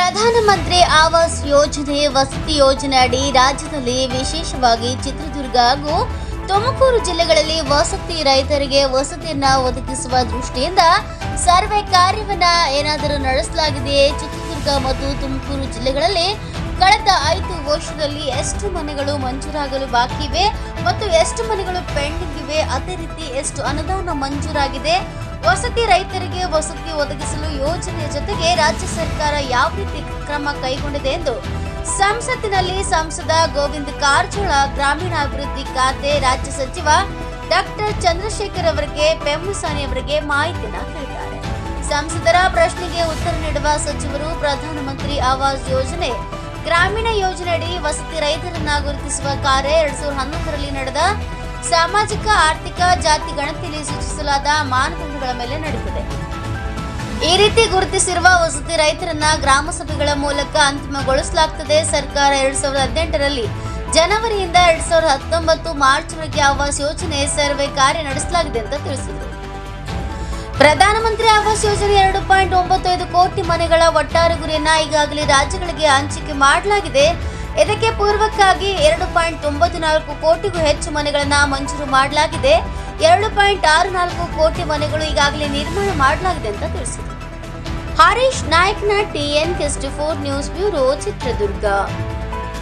ಪ್ರಧಾನಮಂತ್ರಿ ಆವಾಸ್ ಯೋಜನೆ ವಸತಿ ಯೋಜನೆ ಅಡಿ ರಾಜ್ಯದಲ್ಲಿ ವಿಶೇಷವಾಗಿ ಚಿತ್ರದುರ್ಗ ಹಾಗೂ ತುಮಕೂರು ಜಿಲ್ಲೆಗಳಲ್ಲಿ ವಸತಿ ರೈತರಿಗೆ ವಸತಿಯನ್ನ ಒದಗಿಸುವ ದೃಷ್ಟಿಯಿಂದ ಸರ್ವೆ ಕಾರ್ಯವನ್ನ ಏನಾದರೂ ನಡೆಸಲಾಗಿದೆಯೇ? ಚಿತ್ರದುರ್ಗ ಮತ್ತು ತುಮಕೂರು ಜಿಲ್ಲೆಗಳಲ್ಲಿ ಕಳೆದ 5 ವರ್ಷದಲ್ಲಿ ಎಷ್ಟು ಮನೆಗಳು ಮಂಜೂರಾಗಲು ಬಾಕಿ ಇವೆ ಮತ್ತು ಎಷ್ಟು ಮನೆಗಳು ಪೆಂಡಿಂಗ್ ಇವೆ, ಅದೇ ರೀತಿ ಎಷ್ಟು ಅನುದಾನ ಮಂಜೂರಾಗಿದೆ, ವಸತಿ ರೈತರಿಗೆ ವಸತಿ ಒದಗಿಸಲು ಯೋಜನೆಯ ಜೊತೆಗೆ ರಾಜ್ಯ ಸರ್ಕಾರ ಯಾವ ರೀತಿ ಕ್ರಮ ಕೈಗೊಂಡಿದೆ ಎಂದು ಸಂಸತ್ತಿನಲ್ಲಿ ಸಂಸದ ಗೋವಿಂದ ಕಾರಜೋಳ, ಗ್ರಾಮೀಣಾಭಿವೃದ್ಧಿ ಖಾತೆ ರಾಜ್ಯ ಸಚಿವ ಡಾಕ್ಟರ್ ಚಂದ್ರಶೇಖರ್ ಅವರಿಗೆ ಪೆಮ್ಮಸಾನಿ ಅವರಿಗೆ ಮಾಹಿತಿಯನ್ನು ಕೇಳಿದ್ದಾರೆ. ಸಂಸದರ ಪ್ರಶ್ನೆಗೆ ಉತ್ತರ ನೀಡುವ ಸಚಿವರು ಪ್ರಧಾನಮಂತ್ರಿ ಆವಾಸ್ ಯೋಜನೆ ಗ್ರಾಮೀಣ ಯೋಜನೆಯಡಿ ವಸತಿ ರೈತರನ್ನ ಗುರುತಿಸುವ ಕಾರ್ಯ 2011ರಲ್ಲಿ ನಡೆದ ಸಾಮಾಜಿಕ ಆರ್ಥಿಕ ಜಾತಿ ಗಣತಿಯಲ್ಲಿ ಸೂಚಿಸಲಾದ ಮಾನದಂಡಗಳ ಮೇಲೆ ನಡೆದಿದೆ. ಈ ರೀತಿ ಗುರುತಿಸಿರುವ ವಸತಿ ರೈತರನ್ನ ಗ್ರಾಮ ಸಭೆಗಳ ಮೂಲಕ ಅಂತಿಮಗೊಳಿಸಲಾಗುತ್ತದೆ. ಸರ್ಕಾರ 2018ರಲ್ಲಿ ಜನವರಿಯಿಂದ 2019 ಮಾರ್ಚ್ವರೆಗೆ ಆವಾಸ್ ಯೋಜನೆ ಸರ್ವೆ ಕಾರ್ಯ ನಡೆಸಲಾಗಿದೆ ಅಂತ ತಿಳಿಸಿದರು. ಪ್ರಧಾನಮಂತ್ರಿ ಆವಾಸ್ ಯೋಜನೆ 2.95 ಕೋಟಿ ಮನೆಗಳ ಒಟ್ಟಾರೆ ಗುರಿಯನ್ನ ಈಗಾಗಲೇ ರಾಜ್ಯಗಳಿಗೆ ಹಂಚಿಕೆ ಮಾಡಲಾಗಿದೆ. ಇದಕ್ಕೆ ಪೂರ್ವಕ್ಕಾಗಿ 2.94 ಕೋಟಿಗೂ ಹೆಚ್ಚು ಮನೆಗಳನ್ನ ಮಂಜೂರು ಮಾಡಲಾಗಿದೆ. 2.64 ಕೋಟಿ ಮನೆಗಳು ಈಗಾಗಲೇ ನಿರ್ಮಾಣ ಮಾಡಲಾಗಿದೆ ಅಂತ ತಿಳಿಸಿದರು. ಹರೀಶ್ ನಾಯ್ಕನ TN24 ನ್ಯೂಸ್ ಬ್ಯೂರೋ, ಚಿತ್ರದುರ್ಗ.